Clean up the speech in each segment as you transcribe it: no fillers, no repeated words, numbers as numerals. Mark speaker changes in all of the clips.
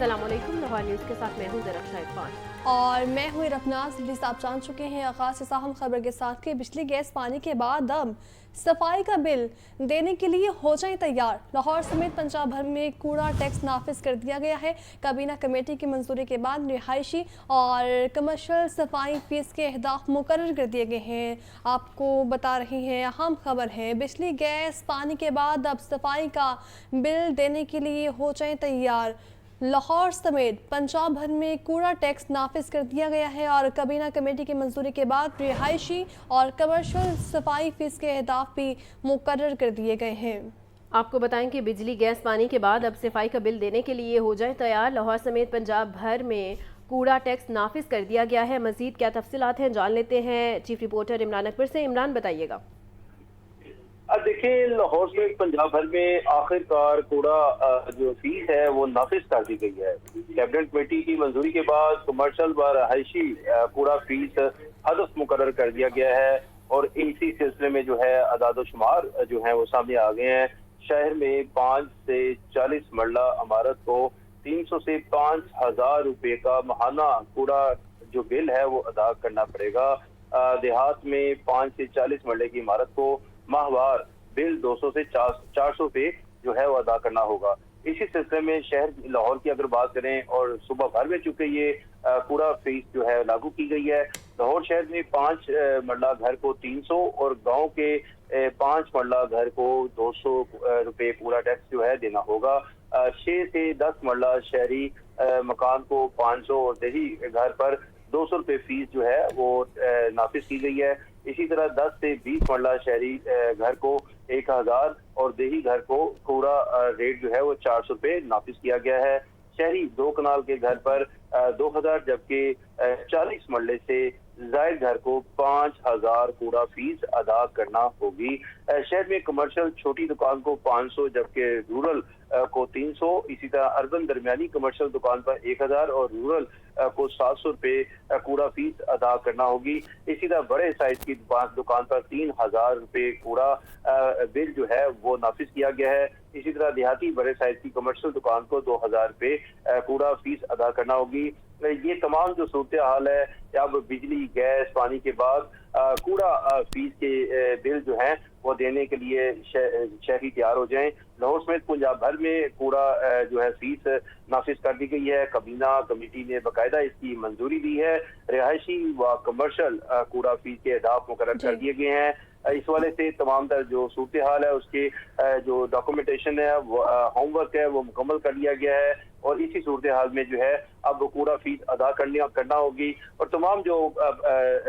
Speaker 1: अस्सलामुअलैकुम। लाहौर न्यूज़ के साथ मैं हूं ज़रख्शा इरफान
Speaker 2: और मैं हूँ रफनाज। जैसे आप जान चुके हैं, आगाज़ से अहम खबर के साथ कि बिजली गैस पानी के बाद अब सफाई का बिल देने के लिए हो जाए तैयार। लाहौर समेत पंजाब भर में कूड़ा टैक्स नाफिज कर दिया गया है। काबीना कमेटी की मंजूरी के बाद रिहायशी और कमर्शियल सफाई फीस के अहदाफ मुकर्रर कर दिए गए हैं। आपको बता रही हैं, अहम खबर है, बिजली गैस पानी के बाद अब सफाई का बिल देने के लिए हो जाए तैयार। लाहौर समेत पंजाब भर में कूड़ा टैक्स नाफिज कर दिया गया है और काबीना कमेटी की मंजूरी के बाद रिहायशी और कमर्शियल सफाई फीस के अहदाफ भी मुकर्रर कर दिए गए हैं।
Speaker 1: आपको बताएं कि बिजली गैस पानी के बाद अब सफाई का बिल देने के लिए हो जाए तैयार। लाहौर समेत पंजाब भर में कूड़ा टैक्स नाफिज कर दिया गया है। मजीद क्या तफसीलात हैं जान लेते हैं चीफ रिपोर्टर इमरान अकबर से। इमरान, बताइएगा।
Speaker 3: अब देखिए, लाहौर से पंजाब भर में आखिरकार कूड़ा जो फीस है वो नाफिज कर दी गई है। कैबिनेट कमेटी की मंजूरी के बाद कमर्शियल व रहायशी कूड़ा फीस हदफ मुकर्रर कर दिया गया है और इसी सिलसिले में जो है अदाद-ओ-शुमार जो है वो सामने आ गए हैं। शहर में 5 से 40 मरला इमारत को 300 से 5,000 रुपए का माहाना कूड़ा जो बिल है वो अदा करना पड़ेगा। देहात में 5 से 40 मरले की इमारत को माहवार बिल 200 से 400 पे जो है वो अदा करना होगा। इसी सिलसिले में शहर लाहौर की अगर बात करें और सूबा भर में चूंकि ये कूड़ा फीस जो है लागू की गई है, लाहौर शहर में 5 मरला घर को 300 और गांव के 5 मरला घर को 200 रुपए कूड़ा टैक्स जो है देना होगा। 6 से 10 मरला शहरी मकान को 500 और देही घर पर 200 रुपए फीस जो है वो नाफिज की गई है। इसी तरह 10 से 20 मरला शहरी घर को 1000 और देही घर को कूड़ा रेट जो है वो 400 रुपए नाफिज किया गया है। शहरी 2 कनाल के घर पर 2000 जबकि 40 मरले से जायद घर को 5000 कूड़ा फीस अदा करना होगी। शहर में कमर्शियल छोटी दुकान को 500 जबकि रूरल को 300। इसी तरह अर्बन दरमियानी कमर्शियल दुकान पर 1000 और रूरल को 700 रुपए कूड़ा फीस अदा करना होगी। इसी तरह बड़े साइज की दुकान पर 3000 रुपए कूड़ा बिल जो है वो नाफिज किया गया है। इसी तरह देहाती बड़े साइज की कमर्शियल दुकान को 2000 रुपए कूड़ा फीस अदा करना होगी। ये तमाम जो सूरत हाल है, अब बिजली गैस पानी के बाद कूड़ा फीस के बिल जो हैं वो देने के लिए शहरी तैयार हो जाएं। लाहौर समेत पंजाब भर में कूड़ा जो है फीस नाफिज कर दी गई है। काबीना कमेटी ने बाकायदा इसकी मंजूरी दी है। रिहायशी व कमर्शियल कूड़ा फीस के अहदाफ मुकर्रर कर दिए गए हैं। इस वाले से तमाम तर जो सूरत हाल है उसके जो डॉक्यूमेंटेशन है वो होमवर्क है वो मुकम्मल कर लिया गया है और इसी सूरत हाल में जो है अब कूड़ा फीस अदा करना होगी। और तमाम जो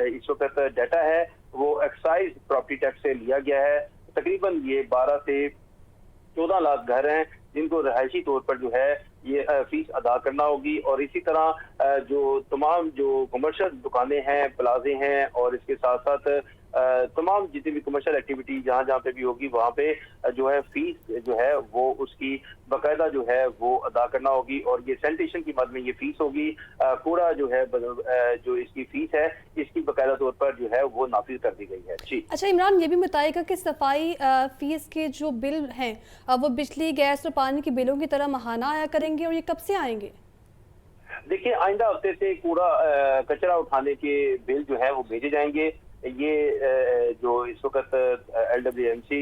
Speaker 3: इस वक्त डाटा है वो एक्साइज प्रॉपर्टी टैक्स से लिया गया है। तकरीबन ये 12 से 14 लाख घर हैं जिनको रिहायशी तौर पर जो है ये फीस अदा करना होगी। और इसी तरह जो तमाम जो कमर्शियल दुकानें हैं, प्लाजे हैं और इसके साथ साथ तमाम जितनी भी कमर्शियल एक्टिविटी जहाँ जहाँ पे भी होगी वहाँ पे जो है फीस जो है वो उसकी बाकायदा जो है वो अदा करना होगी। और ये सैनिटेशन की मद में ये फीस होगी। कूड़ा जो है जो इसकी फीस है इसकी बाकायदा तौर पर जो है वो नाफिज कर दी गई है। जी
Speaker 2: अच्छा इमरान, ये भी बताएगा कि सफाई फीस के जो बिल हैं वो बिजली गैस और पानी के बिलों की तरह माहाना आया करेंगे और ये कब से आएंगे?
Speaker 3: देखिए, आइंदा हफ्ते से कूड़ा कचरा उठाने के बिल जो है वो भेजे जाएंगे। ये जो इस वक्त LWMC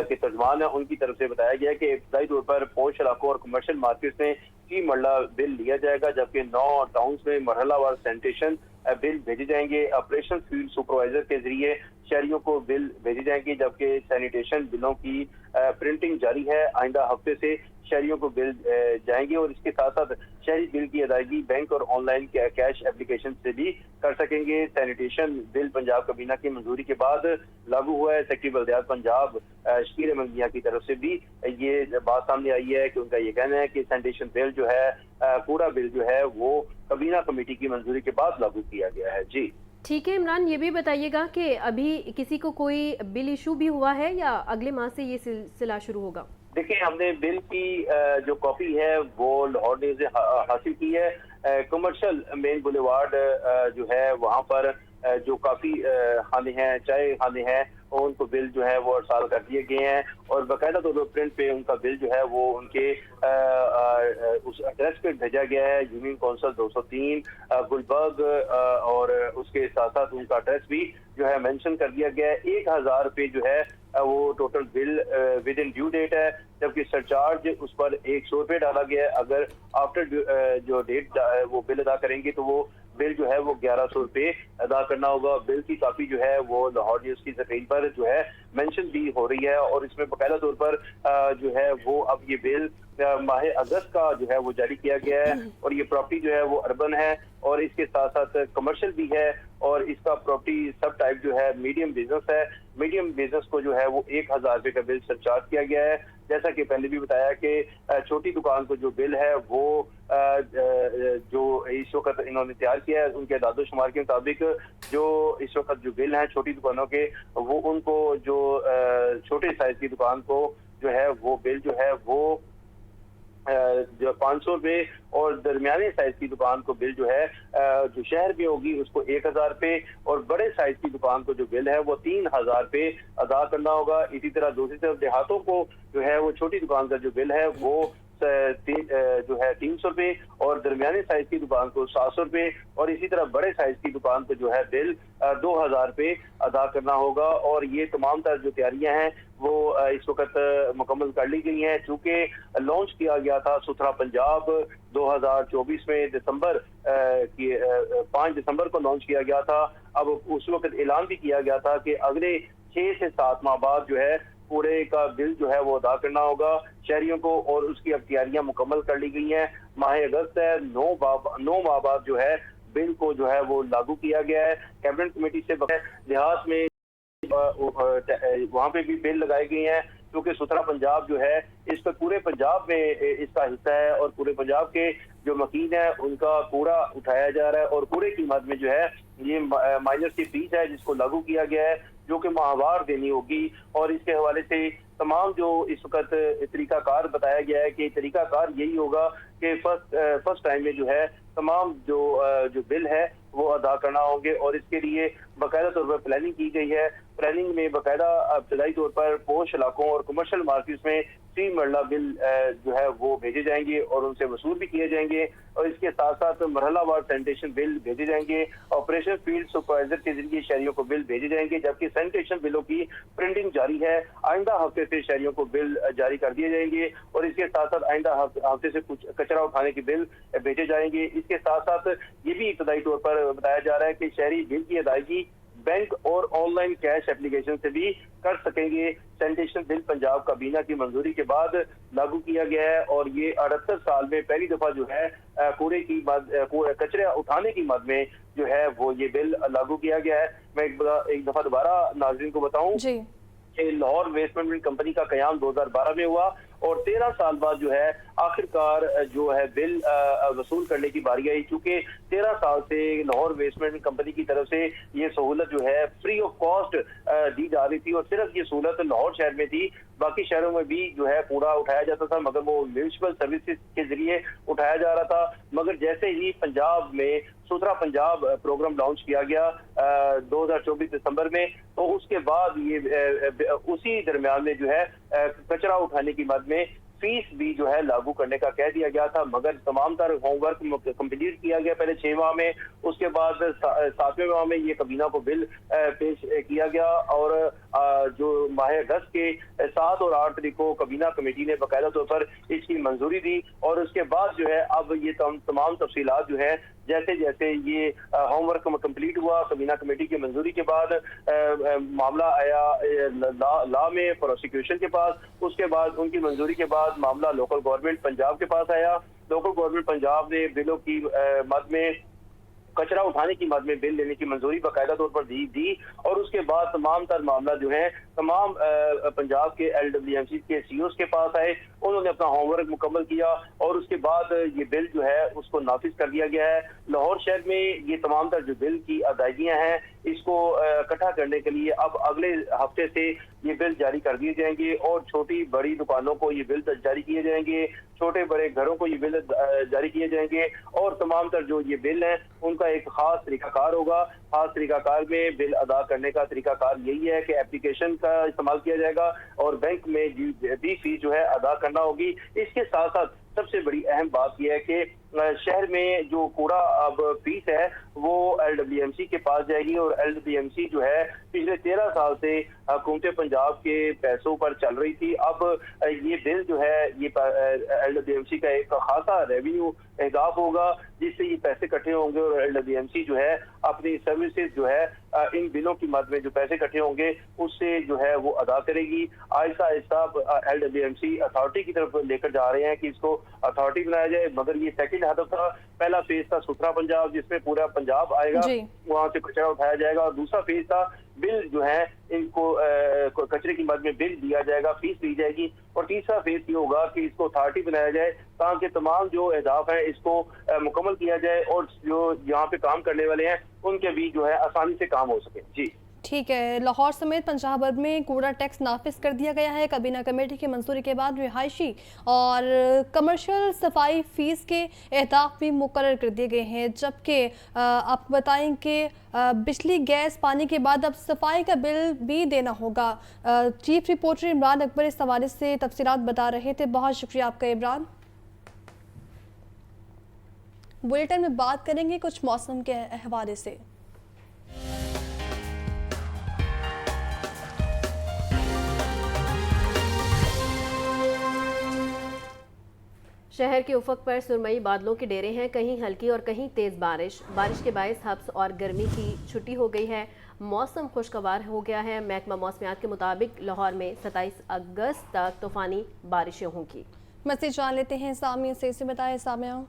Speaker 3: के तर्जमान है उनकी तरफ से बताया गया है कि इब्तदाई तौर पर पोश इलाकों और कमर्शियल मार्केट में 3 मरला बिल लिया जाएगा जबकि 9 टाउन्स में मरहलावार सैनिटेशन बिल भेजे जाएंगे। ऑपरेशन फील्ड सुपरवाइजर के जरिए शहरियों को बिल भेजे जाएंगे जबकि सैनिटेशन बिलों की प्रिंटिंग जारी है। आइंदा हफ्ते से शहरियों को बिल जाएंगे और इसके साथ साथ शहरी बिल की अदायगी बैंक और ऑनलाइन कैश एप्लीकेशन से भी कर सकेंगे। सैनिटेशन बिल पंजाब काबीना की मंजूरी के बाद लागू हुआ है। सेक्रेटरी बल्दियात पंजाब शकीर अहमद मियां की तरफ से भी ये बात सामने आई है कि उनका ये कहना है कि सैनिटेशन बिल जो है कूड़ा बिल जो है वो काबीना कमेटी की मंजूरी के बाद लागू किया गया है। जी
Speaker 1: ठीक है इमरान, ये भी बताइएगा कि अभी किसी को कोई बिल इशू भी हुआ है या अगले माह से ये सिलसिला शुरू होगा?
Speaker 3: देखिए, हमने बिल की जो कॉपी है वो लाहौर न्यूज़ से हासिल की है। कमर्शियल मेन बुलेवार्ड जो है वहाँ पर जो काफी खाने हैं, चाय खाने हैं उनको बिल जो है वो अरसाल कर दिए गए हैं और बाकायदा तौर पर प्रिंट पे उनका बिल जो है वो उनके उस एड्रेस पे भेजा गया है, यूनियन काउंसिल 203 गुलबर्ग, और उसके साथ साथ उनका एड्रेस भी जो है मेंशन कर दिया गया है। 1000 रुपये जो है वो total bill within due date है, जबकि सरचार्ज उस पर 100 रुपये डाला गया है। अगर आफ्टर जो डेट वो बिल अदा करेंगे तो वो बिल जो है वो 1100 रुपये अदा करना होगा। बिल की कापी जो है वो लाहौर न्यूज़ की स्क्रीन पर जो है मेंशन भी हो रही है और इसमें बाकायदा तौर पर जो है वो अब ये बिल माह अगस्त का जो है वो जारी किया गया है और ये प्रॉपर्टी जो है वो अर्बन है और इसके साथ साथ कमर्शियल भी है और इसका प्रॉपर्टी सब टाइप जो है मीडियम बिजनेस है। मीडियम बिजनेस को जो है वो 1000 रुपये का बिल सरचार्ज किया गया है। जैसा कि पहले भी बताया कि छोटी दुकान को जो बिल है वो जो इस वक्त इन्होंने तैयार किया है उनके दादोशुमार के मुताबिक जो इस वक्त जो बिल हैं छोटी दुकानों के वो उनको जो छोटे साइज की दुकान को जो है वो बिल जो है वो जो 500 रुपये और दरमियाने साइज की दुकान को बिल जो है जो शहर में होगी उसको 1000 रुपये और बड़े साइज की दुकान को जो बिल है वो 3000 रुपये अदा करना होगा। इसी तरह दूसरी तरफ देहातों को जो है वो छोटी दुकान का जो बिल है वो जो है 300 रुपये और दरमियाने साइज की दुकान को 700 रुपये और इसी तरह बड़े साइज की दुकान को जो है बिल 2000 रुपये अदा करना होगा। और ये तमाम तरह जो तैयारियां हैं वो इस वक्त मुकम्मल कर ली गई हैं। चूंकि लॉन्च किया गया था सुथरा पंजाब 2024 में दिसंबर की 5 दिसंबर को लॉन्च किया गया था। अब उस वक्त ऐलान भी किया गया था कि अगले 6 से 7 माह बाद जो है पूरे का बिल जो है वो अदा करना होगा शहरियों को और उसकी अब तैयारियां मुकम्मल कर ली गई हैं। माह अगस्त है, 9 माह बाद जो है बिल को जो है वो लागू किया गया है। कैबिनेट कमेटी से देहात में वहाँ पे भी बिल लगाए गए हैं क्योंकि सुथरा पंजाब जो है इस पर पूरे पंजाब में इसका हिस्सा है और पूरे पंजाब के जो मकीन है उनका कूड़ा उठाया जा रहा है और कूड़े की मद में जो है ये माइनर की फीस है जिसको लागू किया गया है जो कि माहवार देनी होगी। और इसके हवाले से तमाम जो इस वक्त तरीकाकार बताया गया है कि तरीकाकार यही होगा कि फर्स्ट टाइम में जो है तमाम जो बिल है वो अदा करना होंगे और इसके लिए बाकायदा तौर पर प्लानिंग की गई है। प्लानिंग में बाकायदा इब्तदाई तौर पर पोश इलाकों और कमर्शियल मार्केट्स में 3 मरला बिल जो है वो भेजे जाएंगे और उनसे वसूल भी किए जाएंगे और इसके साथ साथ मरहलावार सैनिटेशन बिल भेजे जाएंगे। ऑपरेशन फील्ड सुपरवाइजर के जरिए शहरियों को बिल भेजे जाएंगे जबकि सैनिटेशन बिलों की प्रिंटिंग जारी है। आइंदा हफ्ते से शहरियों को बिल जारी कर दिए जाएंगे और इसके साथ साथ आइंदा हफ्ते से कुछ कचरा उठाने के बिल भेजे जाएंगे। इसके साथ साथ ये भी इब्तदाई तौर पर बताया जा रहा है कि शहरी बिल की अदायगी बैंक और ऑनलाइन कैश एप्लीकेशन से भी कर सकेंगे। सैनिटेशन बिल पंजाब काबीना की मंजूरी के बाद लागू किया गया है और ये 78 साल में पहली दफा जो है कूड़े की कचरे उठाने की मद में जो है वो ये बिल लागू किया गया है। मैं एक दफा दोबारा नाज़रीन को बताऊं कि लाहौर वेस्ट मैनेजमेंट कंपनी का कयाम 2012 में हुआ और 13 साल बाद जो है आखिरकार जो है बिल वसूल करने की बारी आई। चूंकि 13 साल से लाहौर वेस्ट मैनेजमेंट कंपनी की तरफ से ये सहूलत जो है फ्री ऑफ कॉस्ट दी जा रही थी और सिर्फ ये सहूलत लाहौर शहर में थी, बाकी शहरों में भी जो है कूड़ा उठाया जाता था मगर वो म्यूनिसिपल सर्विसेज के जरिए उठाया जा रहा था। मगर जैसे ही पंजाब में सुथरा पंजाब प्रोग्राम लॉन्च किया गया 2024 दिसंबर में तो उसके बाद ये उसी दरमियान में जो है कचरा उठाने की मद में फीस भी जो है लागू करने का कह दिया गया था मगर तमाम तर होमवर्क कंप्लीट किया गया पहले 6 माह में। उसके बाद 7वें माह में ये काबीना को बिल पेश किया गया और जो माह अगस्त के 7 और 8 तारीख को काबीना कमेटी ने बाकायदा तौर पर इसकी मंजूरी दी और उसके बाद जो है अब ये तमाम तफसीलात जो है जैसे जैसे ये होमवर्क कंप्लीट हुआ काबीना कमेटी की मंजूरी के बाद मामला आया लॉ में प्रोसिक्यूशन के पास, उसके बाद उनकी मंजूरी के बाद मामला लोकल गवर्नमेंट पंजाब के पास आया। लोकल गवर्नमेंट पंजाब ने बिलों की मद में कचरा उठाने की मद में बिल लेने की मंजूरी बाकायदा तौर पर दी और उसके बाद तमाम तर मामला जो है तमाम पंजाब के LWMC के CEOs के पास आए, उन्होंने अपना होमवर्क मुकम्मल किया और उसके बाद ये बिल जो है उसको नाफिज कर दिया गया है। लाहौर शहर में ये तमाम तर जो बिल की अदायगियां हैं इसको इकट्ठा करने के लिए अब अगले हफ्ते से ये बिल जारी कर दिए जाएंगे और छोटी बड़ी दुकानों को ये बिल जारी किए जाएंगे, छोटे बड़े घरों को ये बिल जारी किए जाएंगे और तमाम तर जो ये बिल हैं उनका एक खास तरीकाकार होगा। खास तरीकाकार में बिल अदा करने का तरीकाकार यही है कि एप्लीकेशन का इस्तेमाल किया जाएगा और बैंक में भी फीस जो है अदा करना होगी। इसके साथ साथ सबसे बड़ी अहम बात यह है कि शहर में जो कूड़ा अब फीस है वो LWMC के पास जाएगी और LWMC जो है पिछले 13 साल से हुकूमत पंजाब के पैसों पर चल रही थी। अब ये बिल जो है ये LWMC का एक खासा रेवेन्यू इजाफ होगा जिससे ये पैसे इकट्ठे होंगे और LWMC जो है अपनी सर्विसेज जो है इन बिलों की मद में जो पैसे इकट्ठे होंगे उससे जो है वो अदा करेगी। आहिस्ता आहिस्ता LWMC अथॉरिटी की तरफ लेकर जा रहे हैं कि इसको अथॉरिटी बनाया जाए, मगर ये सेकंड हदफ था। पहला फेज था सुथरा पंजाब जिसमें पूरा पंजाब आएगा, वहां से कचरा उठाया जाएगा और दूसरा फेज था बिल जो है इनको कचरे की मद में बिल दिया जाएगा, फीस दी जाएगी और तीसरा फेज ये होगा कि इसको अथॉरिटी बनाया जाए ताकि तमाम जो अहदाफ है इसको मुकम्मल किया जाए और जो यहाँ पे काम करने वाले हैं उनके भी जो है आसानी से काम हो सके। जी
Speaker 2: ठीक है। लाहौर समेत पंजाब भर में कूड़ा टैक्स नाफिज कर दिया गया है। काबीना कमेटी की मंजूरी के बाद रिहायशी और कमर्शियल सफाई फीस के अहदाफ भी मुकर्रर कर दिए गए हैं, जबकि आप बताएं कि बिजली गैस पानी के बाद अब सफाई का बिल भी देना होगा। चीफ रिपोर्टर इमरान अकबर इस हवाले से तफसीलात बता रहे थे। बहुत शुक्रिया आपका इमरान। बुलेटिन में बात करेंगे कुछ मौसम के हवाले से।
Speaker 1: शहर के उफक पर सुरमई बादलों के डेरे हैं, कहीं हल्की और कहीं तेज़ बारिश के बायस हब्स और गर्मी की छुट्टी हो गई है। मौसम खुशगवार हो गया है। महकमा मौसमियात के मुताबिक लाहौर में 27 अगस्त तक तूफ़ानी बारिशें होंगी।
Speaker 2: मज़ीद जान लेते हैं सामिया से बताएं सामिया।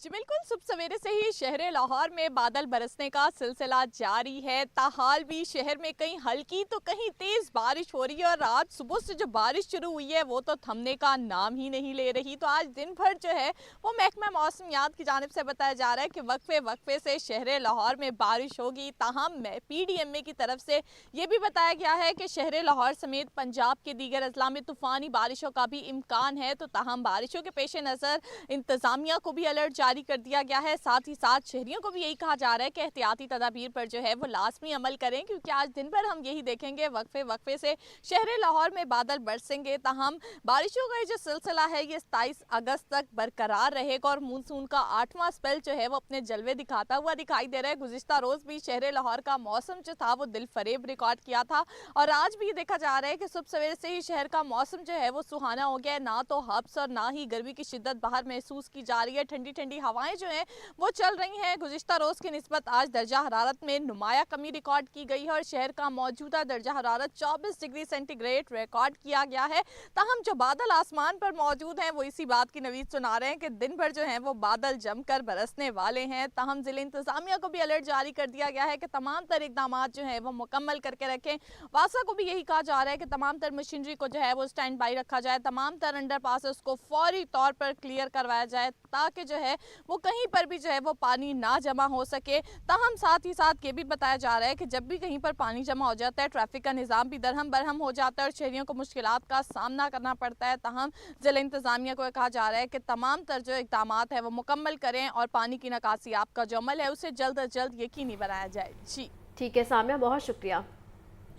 Speaker 4: जी बिल्कुल, सुबह सवेरे से ही शहर लाहौर में बादल बरसने का सिलसिला जारी है। ताहाल भी शहर में कहीं हल्की तो कहीं तेज बारिश हो रही है और रात सुबह से जो बारिश शुरू हुई है वो तो थमने का नाम ही नहीं ले रही। तो आज दिन भर जो है वो महकमा मौसमियात की जानिब से बताया जा रहा है कि वक्फे से शहर लाहौर में बारिश होगी। ताहम PDMA की तरफ से ये भी बताया गया है कि शहर लाहौर समेत पंजाब के दीगर अजला में तूफ़ानी बारिशों का भी इम्कान है। तो ताहम बारिशों के पेश नज़र इंतज़ामिया को भी अलर्ट जारी कर दिया गया है। साथ ही साथ शहरियों को भी यही कहा जा रहा है कि एहतियाती तदाबीर पर जो है वो लाजमी अमल करें, क्योंकि आज दिन भर हम यही देखेंगे वक्फे से शहर लाहौर में बादल बरसेंगे। ताहम बारिशों का जो सिलसिला है ये 27 अगस्त तक बरकरार रहेगा और मानसून का 8वां स्पेल जो है वो अपने जलवे दिखाता हुआ दिखाई दे रहा है। गुज़िश्ता रोज भी शहर लाहौर का मौसम जो था वो दिल फरेब रिकॉर्ड किया था और आज भी देखा जा रहा है कि सुबह सवेरे से ही शहर का मौसम जो है वो सुहाना हो गया है। ना तो हब्स और ना ही गर्मी की शिद्दत बाहर महसूस की जा रही है। ठंडी ठंडी हवाएं जो हैं वो चल रही हैं। गुज़िश्ता रोज़ की निस्बत आज दर्जा हरारत में नुमाया कमी रिकॉर्ड की गई है और शहर का मौजूदा दर्जा हरारत 24 डिग्री सेंटीग्रेड रिकॉर्ड किया गया है। ताहम जो बादल आसमान पर मौजूद हैं वो इसी बात की नवीद सुना रहे हैं कि दिन भर जो है वो बादल जमकर बरसने वाले हैं। ताहम जिले इंतजामिया को भी अलर्ट जारी कर दिया गया है कि तमाम तर इकदाम जो है वो मुकम्मल करके रखें। वासा को भी यही कहा जा रहा है कि तमाम तर मशीनरी को जो है वो स्टैंड बाई रखा जाए, तमाम तर अंडर पासेस को फौरी तौर पर क्लियर करवाया जाए ताकि जो है वो कहीं पर भी जो है वो पानी ना जमा हो सके। ताहम साथ ही साथ ये भी बताया जा रहा है कि जब भी कहीं पर पानी जमा हो जाता है ट्रैफिक का निज़ाम भी दरहम बरहम हो जाता है और शहरियों को मुश्किलात का सामना करना पड़ता है। ताहम जिला इंतजामिया को कहा जा रहा है कि तमाम तर जो इक़दाम है वो मुकम्मल करें और पानी की निकासी आपका जो अमल है उसे जल्द अज जल्द यकीनी बनाया जाए। जी
Speaker 1: ठीक है सामिया, बहुत शुक्रिया।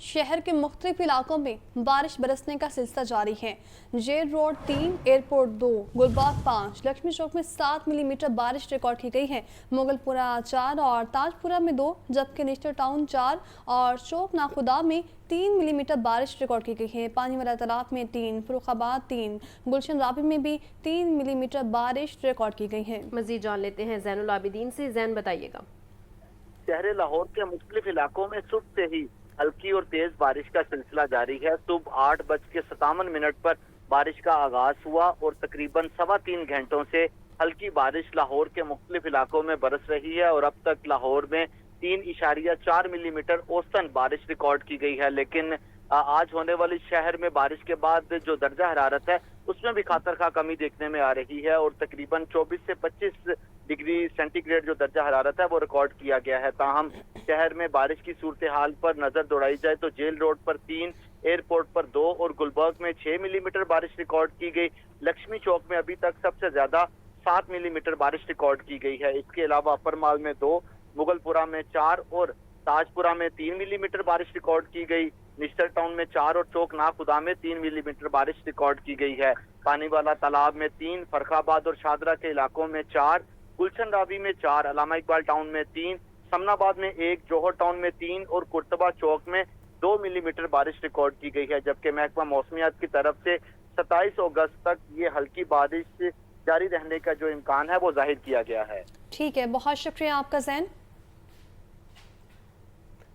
Speaker 2: शहर के मुख्तलिफ इलाकों में बारिश बरसने का सिलसिला जारी है। Jail road 3, airport 2, Gulbagh 5, Lakshmi चौक में 7 मिलीमीटर बारिश रिकॉर्ड की गई है। मुगलपुरा 4 और ताजपुरा में 2, जबकि नेशनल टाउन 4 और चौक नाखुदा में 3 मिलीमीटर बारिश रिकॉर्ड की गई है। पानी वाला तालाब में 3, फरुखाबाद 3, गुलशन राबी में भी 3 मिलीमीटर बारिश रिकॉर्ड की गई है।
Speaker 1: मजीद जान लेते हैं जैनुल आबिदीन से। जैन बताइएगा।
Speaker 5: शहर लाहौर के मुख्तलिफ इलाकों में सुबह से ही हल्की और तेज बारिश का सिलसिला जारी है। सुबह 8:57 पर बारिश का आगाज हुआ और तकरीबन 3.25 घंटों से हल्की बारिश लाहौर के मुख्तलिफ इलाकों में बरस रही है और अब तक लाहौर में 3.4 मिलीमीटर औसतन बारिश रिकॉर्ड की गई है। लेकिन आज होने वाली शहर में बारिश के बाद जो दर्जा हरारत है उसमें भी खातर कमी देखने में आ रही है और तकरीबन 24 से 25 डिग्री सेंटीग्रेड जो दर्जा हरारत है वो रिकॉर्ड किया गया है। ताहम शहर में बारिश की सूरत हाल पर नजर दौड़ाई जाए तो जेल रोड पर 3, एयरपोर्ट पर 2 और गुलबर्ग में 6 मिलीमीटर बारिश रिकॉर्ड की गई। लक्ष्मी चौक में अभी तक सबसे ज्यादा 7 मिलीमीटर बारिश रिकॉर्ड की गई है। इसके अलावा अपर माल में 2, मुगलपुरा में 4 और ताजपुरा में 3 मिलीमीटर बारिश रिकॉर्ड की गई। निश्तर टाउन में 4 और चौक नाखुदा में 3 मिलीमीटर बारिश रिकॉर्ड की गई है। पानी वाला तालाब में 3, फरखाबाद और शादरा के इलाकों में 4, गुलशन रावी में 4, अलामा इकबाल टाउन में 3, समनाबाद में 1, जौहर टाउन में 3 और कुर्तबा चौक में 2 मिलीमीटर बारिश रिकॉर्ड की गई है। जबकि महकमा मौसमियात की तरफ से 27 अगस्त तक ये हल्की बारिश जारी रहने का जो इम्कान है वो जाहिर किया गया है।
Speaker 2: ठीक है, बहुत शुक्रिया आपका जैन।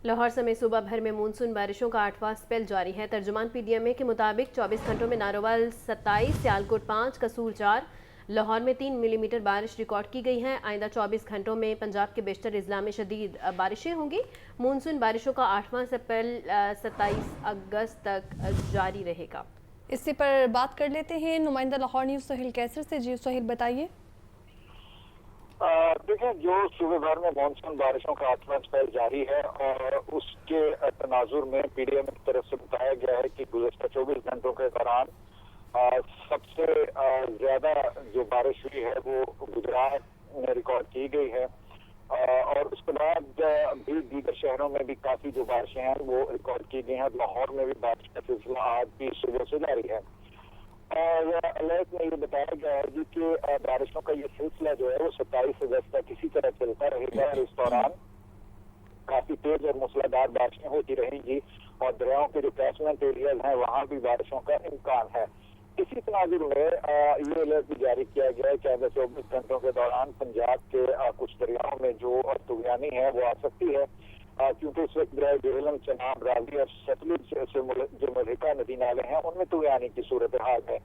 Speaker 1: लाहौर समेत सूबा भर में मानसून बारिशों का 8वां स्पेल जारी है। तर्जुमान PDMA के मुताबिक 24 घंटों में नारोवाल 27, सियालकोट 5, कसूर 4, लाहौर में 3 मिलीमीटर बारिश रिकॉर्ड की गई है। आइंदा 24 घंटों में पंजाब के बेशतर अजला में शदीद बारिशें होंगी। मानसून बारिशों का 8वां स्पेल 27 अगस्त तक जारी रहेगा।
Speaker 2: इसी पर बात कर लेते हैं नुमाइंदा लाहौर न्यूज़ सोहेल कैसर से। जी सोहेल, बताइए।
Speaker 6: देखिए, जो सूबे भर में मानसून बारिशों का 8वां स्पेल जारी है और उसके तनाजुर में PDMA की तरफ से बताया गया है कि गुज़श्ता 24 घंटों के दौरान सबसे ज्यादा जो बारिश हुई है वो गुजरात में रिकॉर्ड की गई है और उसके बाद भी दीगर शहरों में भी काफी जो बारिशें हैं वो रिकॉर्ड की गई हैं। लाहौर में भी बारिश का सिलसिला आज भी सुबह से जारी है और अलर्ट में ये बताया गया है जी कि बारिशों का ये सिलसिला जो है वो 27 अगस्त तक इसी तरह चलता रहेगा और इस दौरान काफी तेज और मूसलाधार बारिशें होती रहेंगी और दरियाओं के जो कैचमेंट एरियाज हैं वहाँ भी बारिशों का इम्कान है। इसी तनाजुर में ये अलर्ट भी जारी किया गया है कि अगले 24 घंटों के दौरान पंजाब के कुछ दरियाओं में जो तुगयानी है वो आ सकती है क्योंकि इस वक्त दरिया जेहलम, चनाब, रावी और सतलुज से जो मलिका नदी नाले हैं उनमें तुगयानी की सूरत हाल है।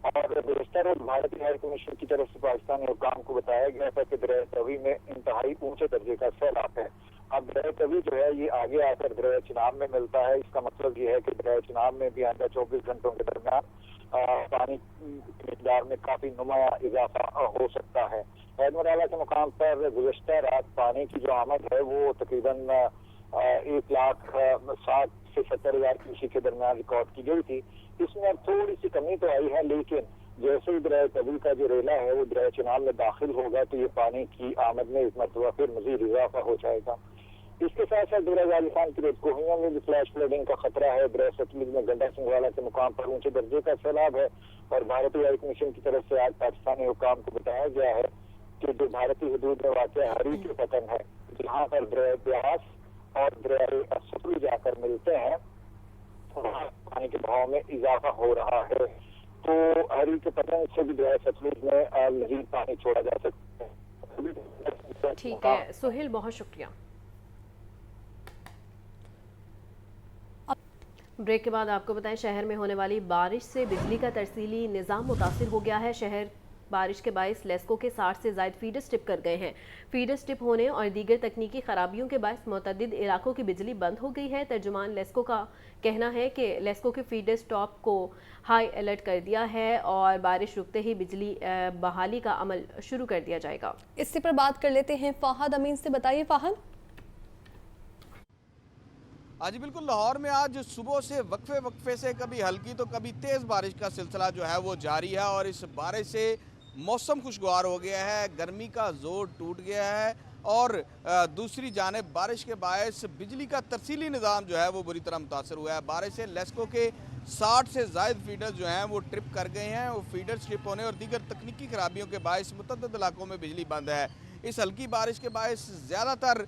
Speaker 6: और गुज़श्ता रोज भारतीय हाई कमीशन की तरफ से पाकिस्तानी हुकाम को बताया गया था कि दरिया तवी में इंतहाई ऊंचे दर्जे का सैलाब है। अब दरिया तवी जो है ये आगे आकर दरिया चिनाब में मिलता है। इसका मतलब ये है कि दरिया चिनाब में भी आइंदा 24 घंटों के दरमियान पानी की मिकदार में काफी नुमाया इजाफा हो सकता है। हैदराबाद के मुकाम पर गुज़श्ता रात पानी की जो आमद है वो तकरीबन 1,60,000 से 70,000 क्यूसेक के दरमियान रिकॉर्ड की गई थी। इसमें अब थोड़ी सी कमी तो आई है लेकिन जैसे ही दरिया तवी का जो रेला है वो दरिया चिनाब में दाखिल होगा तो ये पानी की आमद में इस मरतबा फिर मजीद इजाफा हो जाएगा। इसके साथ साथ दरिया गालिफान की रेतकोहियों में भी फ्लैश फ्लडिंग का खतरा है। दरिया सतलुज में गंडा सिंघवाड़ा के मुकाम पर ऊंचे दर्जे का सैलाब है और भारतीय हाई कमीशन की तरफ से आज पाकिस्तानी हुकाम को बताया गया है कि जो भारतीय हदूद में वाक़ हरी के पतन है जहाँ पर दरिया ब्यास और दरिया सतलुज जाकर मिलते हैं वहाँ पानी के बहाव में इजाफा हो रहा है। तो हरी के पतन से भी दरिया सतलुज में मजीद पानी छोड़ा जा सकता है।
Speaker 1: ठीक है सोहेल, बहुत शुक्रिया। ब्रेक के बाद आपको बताएं, शहर में होने वाली बारिश से बिजली का तरसीली निज़ाम मुतासिर हो गया है। शहर बारिश के बायस लेस्को के 60 से ज़ायद फीडर स्टिप कर गए हैं। फीडर स्टिप होने और दीगर तकनीकी खराबियों के बायस मुतअद्दिद इलाकों की बिजली बंद हो गई है। तर्जुमान लेस्को का कहना है कि लेस्को के फीडर स्टॉप को हाई अलर्ट कर दिया है और बारिश रुकते ही बिजली बहाली का अमल शुरू कर दिया जाएगा।
Speaker 2: इसी पर बात कर लेते हैं फ़ाहद अमीन से। बताइए फ़ाहद।
Speaker 7: जी बिल्कुल, लाहौर में आज सुबह से वक्फे से कभी हल्की तो कभी तेज़ बारिश का सिलसिला जो है वो जारी है और इस बारिश से मौसम खुशगवार हो गया है, गर्मी का जोर टूट गया है और दूसरी जानिब बारिश के बायस बिजली का तरसीली निज़ाम जो है वो बुरी तरह मुतासर हुआ है। बारिश से लेस्को के 60 से ज़ायद फीडर जो हैं वो ट्रिप कर गए हैं। वो फीडर स्ट्रिप होने और दीगर तकनीकी खराबियों के बायस मुतअद्दिद इलाकों में बिजली बंद है। इस हल्की बारिश के बायस ज़्यादातर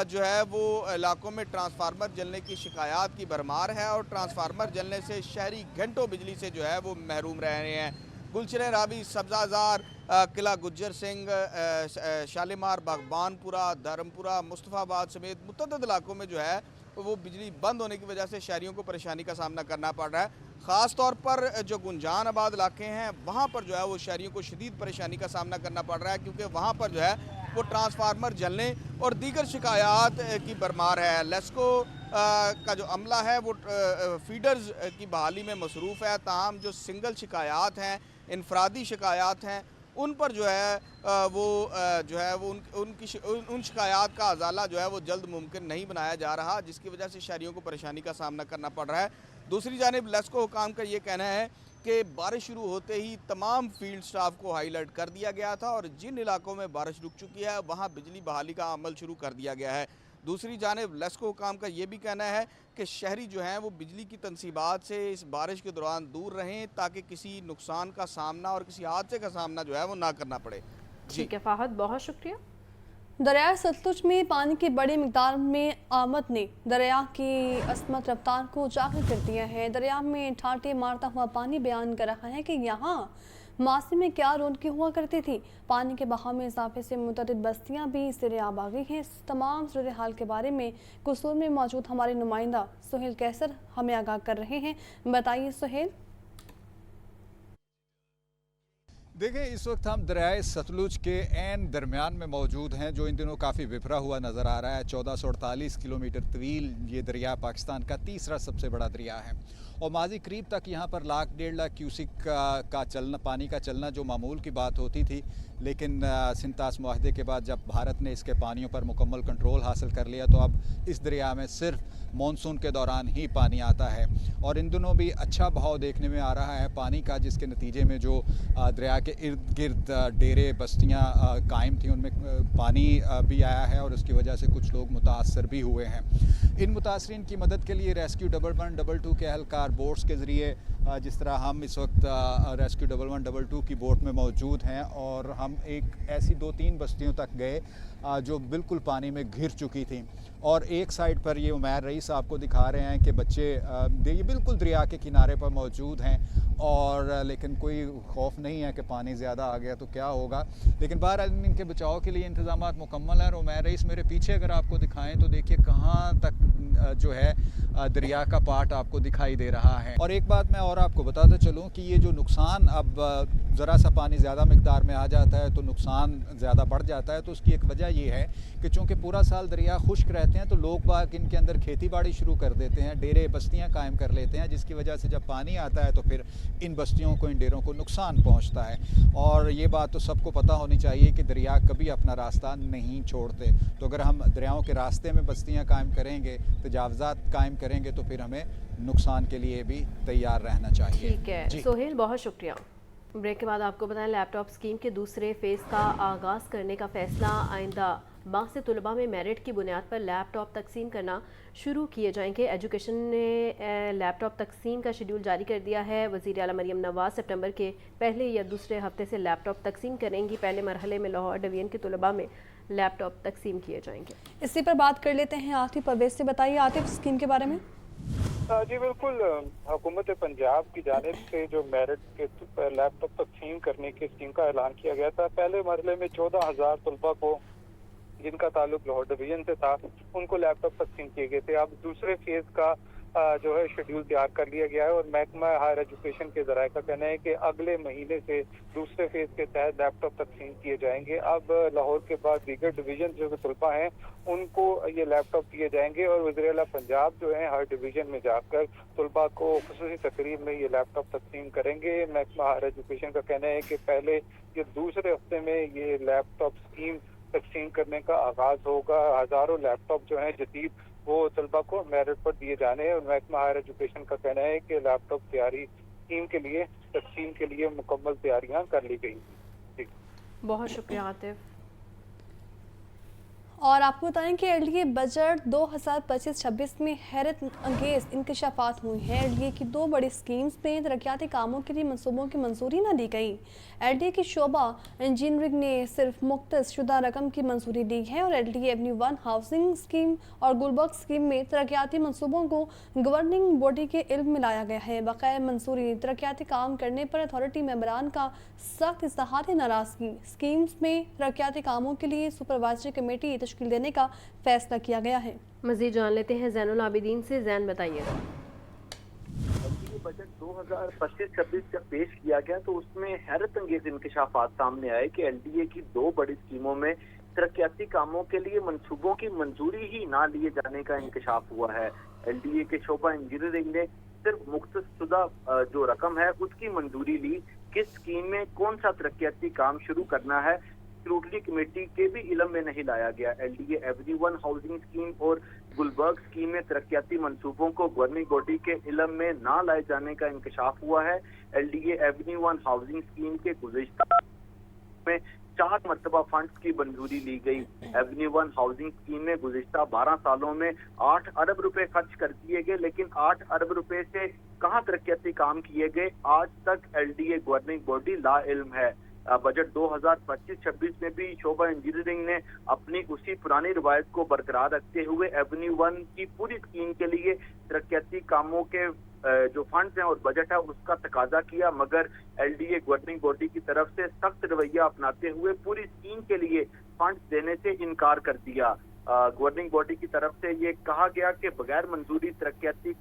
Speaker 7: जो है वो इलाकों में ट्रांसफार्मर जलने की शिकायत की भरमार है और ट्रांसफार्मर जलने से शहरी घंटों बिजली से जो है वो महरूम रह रहे हैं। गुलशन रावी, सब्ज़ाजार, किला गुज्जर सिंह, शालीमार, बागबानपुरा, धर्मपुरा, मुस्तफ़ाबाद समेत मुतअद्दिद इलाकों में जो है वो बिजली बंद होने की वजह से शहरियों को परेशानी का सामना करना पड़ रहा है। ख़ास तौर पर जो गुंजान आबाद इलाके हैं वहाँ पर जो है वो शहरियों को शदीद परेशानी का सामना करना पड़ रहा है क्योंकि वहाँ पर जो है वो ट्रांसफार्मर जलने और दीगर शिकायत की भरमार है। लेस्को का जो अमला है वो फीडर्स की बहाली में मसरूफ़ है, ताहम जो सिंगल शिकायत हैं, इनफरादी शिकायत हैं, उन पर जो है वो जो है वो उन शिकायत का अजाला जो है वो जल्द मुमकिन नहीं बनाया जा रहा, जिसकी वजह से शहरियों को परेशानी का सामना करना पड़ रहा है। दूसरी जानिब लेस्को हुकाम का ये कहना है कि बारिश शुरू होते ही तमाम फील्ड स्टाफ को हाई अलर्ट कर दिया गया था और जिन इलाकों में बारिश रुक चुकी है वहाँ बिजली बहाली का अमल शुरू कर दिया गया है। दूसरी जानिब लेस्को हुकाम का ये भी कहना है कि शहरी जो हैं वो बिजली की तनसीबात से इस बारिश के दौरान दूर रहें ताकि किसी नुकसान का सामना और किसी हादसे का सामना जो है वो ना करना पड़े।
Speaker 1: ठीक है फाहद, बहुत शुक्रिया।
Speaker 2: दरिया सतलुज में पानी की बड़ी मिकदार में आमद ने दरिया की असमत रफ्तार को उजागर कर दिया है। दरिया में ठाटे मारता हुआ पानी बयान कर रहा है कि यहाँ मासी में क्या रौनकें हुआ करती थी। पानी के बहाव में इजाफे से मुतअद्दिद बस्तियां भी सिरेआब आ गई हैं। इस तमाम सूरत हाल के बारे में कसूर में मौजूद हमारे नुमाइंदा सुहेल कैसर हमें आगाह कर रहे हैं। बताइए सुहेल।
Speaker 8: देखिए, इस वक्त हम दरियाए सतलुज के ऐन दरमियान में मौजूद हैं, जो इन दिनों काफ़ी विफरा हुआ नज़र आ रहा है। 1448 किलोमीटर तवील ये दरिया पाकिस्तान का तीसरा सबसे बड़ा दरिया है और माजी करीब तक यहाँ पर 1.5 लाख क्यूसिक का चलना, पानी का चलना जो मामूल की बात होती थी, लेकिन सिंतास मुआहदे के बाद जब भारत ने इसके पानियों पर मुकम्मल कंट्रोल हासिल कर लिया तो अब इस दरिया में सिर्फ मानसून के दौरान ही पानी आता है और इन दिनों भी अच्छा बहाव देखने में आ रहा है पानी का, जिसके नतीजे में जो दरिया के इर्द गिर्द डेरे बस्तियां कायम थी उनमें पानी भी आया है और उसकी वजह से कुछ लोग मुतासर भी हुए हैं। इन मुतासरीन की मदद के लिए रेस्क्यू 11122 के एहलकार बोट्स के ज़रिए, जिस तरह हम इस वक्त रेस्क्यू 1122 की बोट में मौजूद हैं और हम एक ऐसी 2-3 बस्तियों तक गए जो बिल्कुल पानी में घिर चुकी थी और एक साइड पर ये उमैर रईस आपको दिखा रहे हैं कि बच्चे ये बिल्कुल दरिया के किनारे पर मौजूद हैं और लेकिन कोई खौफ नहीं है कि पानी ज़्यादा आ गया तो क्या होगा, लेकिन बहरहाल इनके बचाव के लिए इंतजाम मुकम्मल हैं। और उमैर रईस मेरे पीछे अगर आपको दिखाएं तो देखिए कहाँ तक जो है दरिया का पार्ट आपको दिखाई दे रहा है। और एक बात मैं और आपको बताता चलूँ कि ये जो नुकसान, अब ज़रा सा पानी ज़्यादा मिकदार में आ जाता है तो नुकसान ज़्यादा बढ़ जाता है, तो उसकी एक वजह ये है कि चूँकि पूरा साल दरिया खुश्क रहते हैं तो लोग बाग इनके अंदर खेती बाड़ी शुरू कर देते हैं, डेरे बस्तियां कायम कर लेते हैं, जिसकी वजह से जब पानी आता है तो फिर इन बस्तियों को, इन डेरों को नुकसान पहुंचता है। और ये बात तो सबको पता होनी चाहिए कि दरिया कभी अपना रास्ता नहीं छोड़ते, तो अगर हम दरियाओं के रास्ते में बस्तियाँ कायम करेंगे, तजावज़ात कायम करेंगे तो फिर हमें नुकसान के लिए भी तैयार रहना चाहिए।
Speaker 1: ठीक है सोहेल, बहुत शुक्रिया। ब्रेक के बाद आपको बताएं लैपटॉप स्कीम के दूसरे फेज़ का आगाज़ करने का फैसला आइंदा माह से तुलबा में मेरिट की बुनियाद पर लैपटॉप तकसीम करना शुरू किए जाएंगे। एजुकेशन ने लैपटॉप तकसीम का शेड्यूल जारी कर दिया है। वज़ीर आला मरियम नवाज़ सितंबर के पहले या दूसरे हफ्ते से लैपटॉप तकसीम करेंगी। पहले मरहले में लाहौर डिवीजन के तुलबा में लैपटॉप तकसीम किए जाएंगे। इसी पर बात कर लेते हैं आतिफ परवेज से। बताइए आतिफ, स्कीम के बारे में।
Speaker 6: जी बिल्कुल, हुकूमत पंजाब की जानिब से जो मेरिट के लैपटॉप तकसीम करने की स्कीम का ऐलान किया गया था। पहले मरहले में 14,000 तलबा को जिनका ताल्लुक लाहौर डिवीजन से था उनको लैपटॉप तकसीम किए गए थे। अब दूसरे फेज का जो है शेड्यूल तैयार कर लिया गया है और महकमा हायर एजुकेशन के ज़राए का कहना है कि अगले महीने से दूसरे फेज के तहत लैपटॉप तकसीम किए जाएंगे। अब लाहौर के बाद दीगर डिवीजन जो तलबा हैं उनको ये लैपटॉप दिए जाएंगे और वज़ीर आला पंजाब जो है हर डिवीजन में जाकर तलबा को खुसूसी तकरीब में ये लैपटॉप तकसीम करेंगे। महकमा हायर एजुकेशन का कहना है कि पहले ये दूसरे हफ्ते में ये लैपटॉप स्कीम तकसीम करने का आगाज होगा। हज़ारों लैपटॉप जो हैं जदीद वो तलबा को मेरिट पर दिए जाने हैं और महकमा हायर एजुकेशन का कहना है कि लैपटॉप तैयारी स्कीम के लिए तकसीम के लिए मुकम्मल तैयारियां कर ली गई।
Speaker 1: बहुत शुक्रिया आतिफ।
Speaker 2: और आपको बताएं कि एलडीए बजट 2025-26 में हैरत अंगेज इंकशाफात हुई हैं। एलडीए की 2 बड़ी स्कीम्स में तरक्याती कामों के लिए मंसूबों की मंजूरी न दी गई। एलडीए की शोबा इंजीनियरिंग ने सिर्फ मुख्तस शुदा रकम की मंजूरी दी है और एलडीए एवेन्यू 1 हाउसिंग स्कीम और गुलबर्ग स्कीम में तरक्याती मंसूबों को गवर्निंग बॉडी के इल्म में लाया गया है। बकाया मंजूरी तरक्याती काम करने पर अथॉरिटी मेंबरान का सख्त इज़हार नाराज़गी। स्कीम्स में तरक्याती कामों के लिए सुपरवाइजरी कमेटी तश्कील देने का फैसला किया गया है।
Speaker 1: मज़ीद जान लेते हैं ज़ैनुल आबिदीन से। ज़ैन बताइएगा।
Speaker 5: बजट 2025-26 जब पेश किया गया तो उसमें हैरत अंगेज इंकशाफात सामने आए कि एलडीए की 2 बड़ी स्कीमों में तरक्याती कामों के लिए मंसूबों की मंजूरी ही ना लिए जाने का इंकशाफ हुआ है। LDA के शोबा इंजीनियरिंग ने सिर्फ मुख्तसुदा जो रकम है उसकी मंजूरी ली। किस स्कीम में कौन सा तरक्याती काम शुरू करना है स्क्रूटनी कमेटी के भी इलम में नहीं लाया गया। LDA एवेन्यू 1 हाउसिंग स्कीम और गुलबर्ग स्कीम में तरक्याती मंसूबों को गवर्निंग बॉडी के इलम में ना लाए जाने का इंकशाफ हुआ है। LDA एवेन्यू 1 हाउसिंग स्कीम के गुज़िश्ता में 4 मरतबा फंड्स की मंजूरी ली गई। एवेन्यू 1 हाउसिंग स्कीम में गुज़िश्ता 12 सालों में 8 अरब रुपए खर्च कर दिए गए, लेकिन 8 अरब रुपए से कहां तरक्याती काम किए गए आज तक LDA गवर्निंग बॉडी ला इल्म है। बजट 2025-26 में भी शोबा इंजीनियरिंग ने अपनी उसी पुरानी रवायत को बरकरार रखते हुए एवेन्यू 1 की पूरी स्कीम के लिए तरक्याती कामों के जो फंड्स हैं और बजट है उसका तकाजा किया, मगर LDA गवर्निंग बॉडी की तरफ से सख्त रवैया अपनाते हुए पूरी स्कीम के लिए फंड्स देने से इनकार कर दिया। गवर्निंग बॉडी की तरफ से ये कहा गया कि बगैर मंजूरी तरक्याती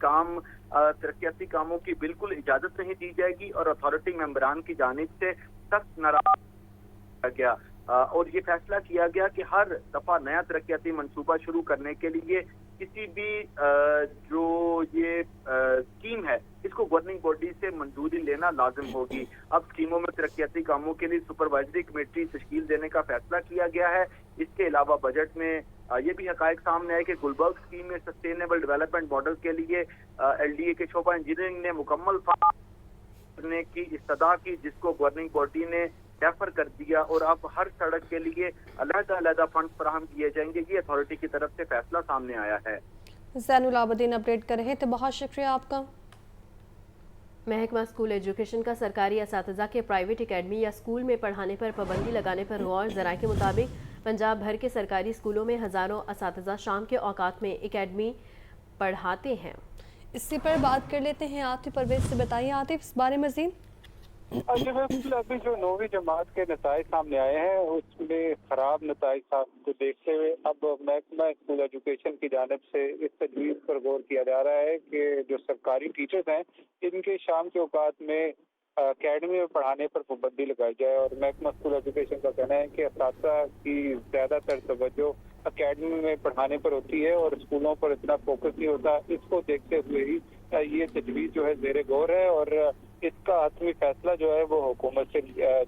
Speaker 5: कामों की बिल्कुल इजाजत नहीं दी जाएगी और अथॉरिटी मेंबरान की जानिब से सख्त नाराज किया गया और ये फैसला किया गया कि हर दफा नया तरक्याती मंसूबा शुरू करने के लिए किसी भी जो ये स्कीम है इसको गवर्निंग बॉडी से मंजूरी लेना लाजिम होगी। अब स्कीमों में तरक्याती कामों के लिए सुपरवाइजरी कमेटी तश्कील देने का फैसला किया गया है। इसके अलावा बजट में ये भी हकायक सामने आए कि गुलबर्ग स्कीम में सस्टेनेबल डेवलपमेंट मॉडल के लिए LDA के शोबा इंजीनियरिंग ने मुकम्मल करने की इस्तदा की, जिसको गवर्निंग बॉडी ने डेफर कर दिया और अब हर सड़क के लिए अलग-अलग फंड फराहम किए जाएंगे। ये अथॉरिटी की तरफ से फैसला सामने आया है।
Speaker 2: ज़ैनुल आबदीन अपडेट कर रहे थे, बहुत शुक्रिया आपका।
Speaker 1: महकमा स्कूल एजुकेशन का सरकारी असातिज़ा के प्राइवेट एकेडमी या स्कूल में पढ़ाने पर पाबंदी लगाने पर गौर। ज़राए के मुताबिक पंजाब भर के सरकारी स्कूलों में हज़ारों असातिज़ा शाम के औकात में एकेडमी पढ़ाते हैं।
Speaker 2: इसी पर बात कर लेते हैं आतिफ परवेज से। बताइए आतिफ, इस बारे में मज़ीद।
Speaker 6: अभी जो 9वीं जमात के नताइज सामने आए हैं उसमें खराब नताइज को देखते हुए अब महकमा स्कूल एजुकेशन की जानिब से इस तजवीज़ पर गौर किया जा रहा है कि जो सरकारी टीचर्स हैं इनके शाम के औकात में अकेडमी में पढ़ाने पर पाबंदी लगाई जाए। और महकमा स्कूल एजुकेशन का कहना है कि असातिज़ा की ज़्यादातर तवज्जो अकेडमी में पढ़ाने पर होती है और स्कूलों पर इतना फोकस नहीं होता। इसको देखते हुए ही ये तजवीज़ जो है ज़ेरे गौर है और इसका हतमी फैसला जो है वो हुकूमत से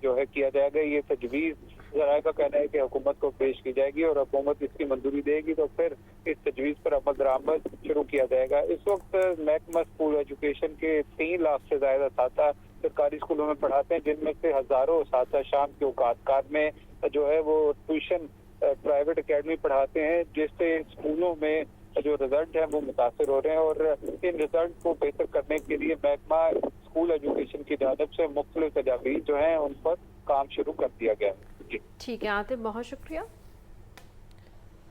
Speaker 6: जो है किया जाएगा। ये तजवीज़ ज़राए का कहना है कि हुकूमत को पेश की जाएगी और हुकूमत इसकी मंजूरी देगी तो फिर इस तजवीज़ पर अमल दरामद शुरू किया जाएगा। इस वक्त महकमा स्कूल एजुकेशन के 3 लाख से ज़्यादा असातिज़ा सरकारी स्कूलों में पढ़ाते हैं, जिनमें से हज़ारों असातिज़ा शाम के औकात में जो है वो ट्यूशन प्राइवेट एकेडमी पढ़ाते हैं, जिससे स्कूलों में जो रिजल्ट है वो मुतासर हो रहे हैं। और इन रिजल्ट को बेहतर करने के लिए महकमा स्कूल एजुकेशन की जानिब से मुख्तलिफ तजावीज़ जो हैं उन पर काम शुरू कर दिया गया है।
Speaker 1: ठीक है आतिफ, बहुत शुक्रिया।